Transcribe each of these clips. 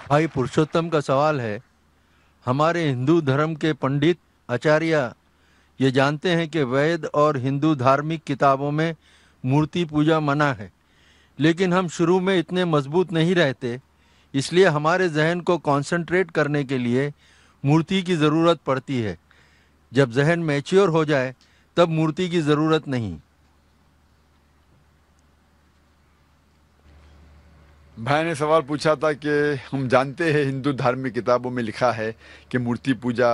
भाई पुरुषोत्तम का सवाल है। हमारे हिंदू धर्म के पंडित आचार्य ये जानते हैं कि वेद और हिंदू धार्मिक किताबों में मूर्ति पूजा मना है, लेकिन हम शुरू में इतने मजबूत नहीं रहते, इसलिए हमारे जहन को कंसंट्रेट करने के लिए मूर्ति की ज़रूरत पड़ती है। जब जहन मैच्योर हो जाए तब मूर्ति की ज़रूरत नहीं। भाई ने सवाल पूछा था कि हम जानते हैं हिंदू धार्मिक किताबों में लिखा है कि मूर्ति पूजा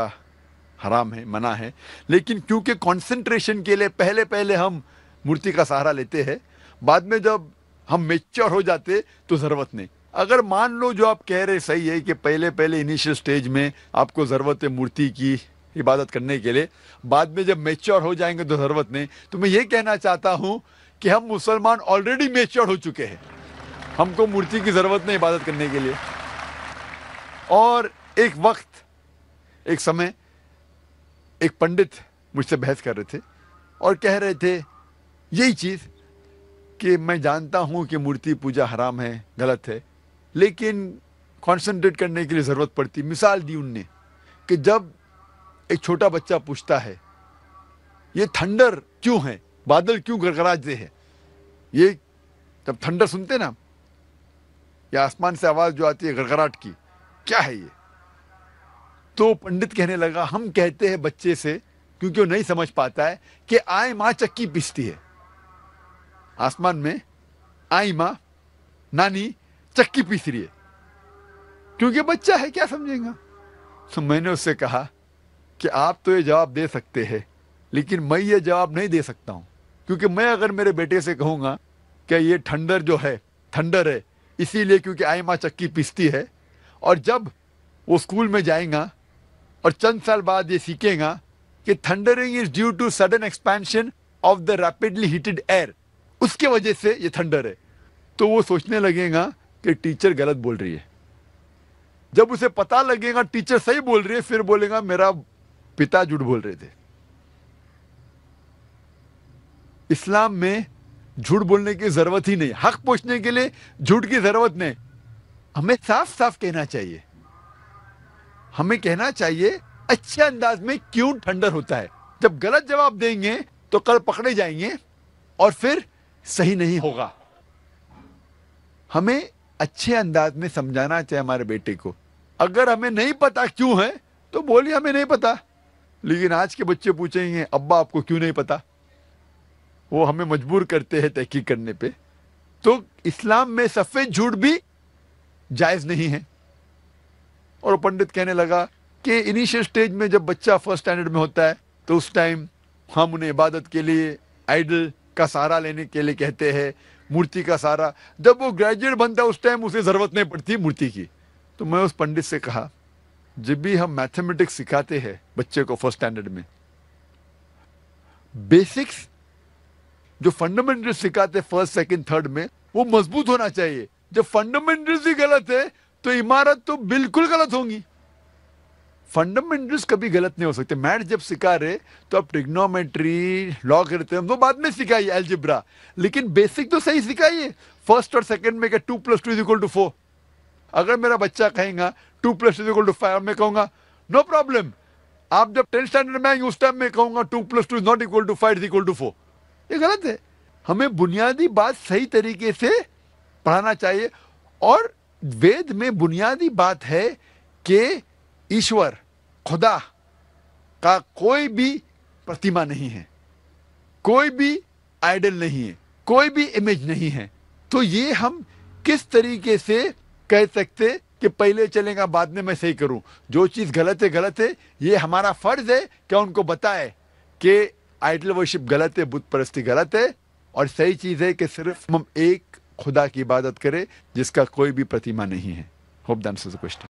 हराम है, मना है, लेकिन क्योंकि कंसंट्रेशन के लिए पहले पहले हम मूर्ति का सहारा लेते हैं, बाद में जब हम मेच्योर हो जाते तो ज़रूरत नहीं। अगर मान लो जो आप कह रहे सही है कि पहले पहले इनिशियल स्टेज में आपको ज़रूरत है मूर्ति की इबादत करने के लिए, बाद में जब मेच्योर हो जाएंगे तो ज़रूरत नहीं, तो मैं ये कहना चाहता हूँ कि हम मुसलमान ऑलरेडी मेच्योर हो चुके हैं, हमको मूर्ति की ज़रूरत नहीं इबादत करने के लिए। और एक समय एक पंडित मुझसे बहस कर रहे थे और कह रहे थे यही चीज़ कि मैं जानता हूँ कि मूर्ति पूजा हराम है, गलत है, लेकिन कंसंट्रेट करने के लिए ज़रूरत पड़ती। मिसाल दी उनने कि जब एक छोटा बच्चा पूछता है ये थंडर क्यों है, बादल क्यों गड़गड़ाते हैं, ये जब थंडर सुनते ना, या आसमान से आवाज़ जो आती है गड़गड़ाहट की, क्या है ये? तो पंडित कहने लगा हम कहते हैं बच्चे से, क्योंकि वो नहीं समझ पाता है, कि आए माँ चक्की पीसती है। आसमान में आई माँ, नानी चक्की पीस रही है, क्योंकि बच्चा है, क्या समझेगा। तो मैंने उससे कहा कि आप तो ये जवाब दे सकते हैं, लेकिन मैं ये जवाब नहीं दे सकता हूँ, क्योंकि मैं अगर मेरे बेटे से कहूँगा कि ये ठंडर जो है थंडर है इसीलिए क्योंकि आई माँ चक्की पीसती है, और जब वो स्कूल में जाएगा और चंद साल बाद ये सीखेगा कि thundering is due to sudden expansion of the rapidly heated air, उसके वजह से ये थंडर है, तो वो सोचने लगेगा कि टीचर गलत बोल रही है। जब उसे पता लगेगा टीचर सही बोल रही है, फिर बोलेगा मेरा पिता झूठ बोल रहे थे। इस्लाम में झूठ बोलने की जरूरत ही नहीं, हक पूछने के लिए झूठ की जरूरत नहीं। हमें साफ साफ कहना चाहिए, हमें कहना चाहिए अच्छे अंदाज में क्यों ठंडर होता है। जब गलत जवाब देंगे तो कल पकड़े जाएंगे और फिर सही नहीं होगा। हमें अच्छे अंदाज में समझाना चाहिए हमारे बेटे को। अगर हमें नहीं पता क्यों है तो बोलिए हमें नहीं पता, लेकिन आज के बच्चे पूछेंगे अब्बा आपको क्यों नहीं पता, वो हमें मजबूर करते हैं तहकीक करने पे। तो इस्लाम में सफेद झूठ भी जायज नहीं है। और पंडित कहने लगा कि इनिशियल स्टेज में जब बच्चा फर्स्ट स्टैंडर्ड में होता है तो उस टाइम हम उन्हें इबादत के लिए आइडल का सहारा लेने के लिए कहते हैं, मूर्ति का सहारा। जब वो ग्रेजुएट बनता है उस टाइम उसे जरूरत नहीं पड़ती मूर्ति की। तो मैं उस पंडित से कहा जब भी हम मैथमेटिक्स सिखाते हैं बच्चे को फर्स्ट स्टैंडर्ड में, बेसिक्स जो फंडामेंटल सिखाते फर्स्ट सेकंड थर्ड में, वो मजबूत होना चाहिए। जब फंडामेंटल्स ही गलत है तो इमारत तो बिल्कुल गलत होंगी। फंडामेंटल्स कभी गलत नहीं हो सकते। मैथ जब सिखा रहे तो आप ट्रिग्नोमेट्री, लॉगरिथम तो बाद में सिखाइए, अलजेब्रा, लेकिन बेसिक तो सही सिखाइए। फर्स्ट और सेकंड में क्या 2 + 2 = 4। अगर मेरा बच्चा कहेगा 2 + 2 = 5, मैं कहूंगा नो प्रॉब्लम। आप जब 10th स्टैंडर्ड में आएंगे उस टाइम में कहूंगा 2 + 2 ≠ = 5 = 4। ये गलत है। हमें बुनियादी बात सही तरीके से पढ़ाना चाहिए। और वेद में बुनियादी बात है कि ईश्वर, खुदा का कोई भी प्रतिमा नहीं है, कोई भी आइडल नहीं है, कोई भी इमेज नहीं है। तो ये हम किस तरीके से कह सकते कि पहले चलेगा बाद में मैं सही करूं। जो चीज गलत है गलत है, ये हमारा फर्ज है कि उनको बताए कि आइडल वर्शिप गलत है, बुत परस्ती गलत है, और सही चीज है कि सिर्फ हम एक खुदा की इबादत करें जिसका कोई भी प्रतिमा नहीं है। Hope that answers the question.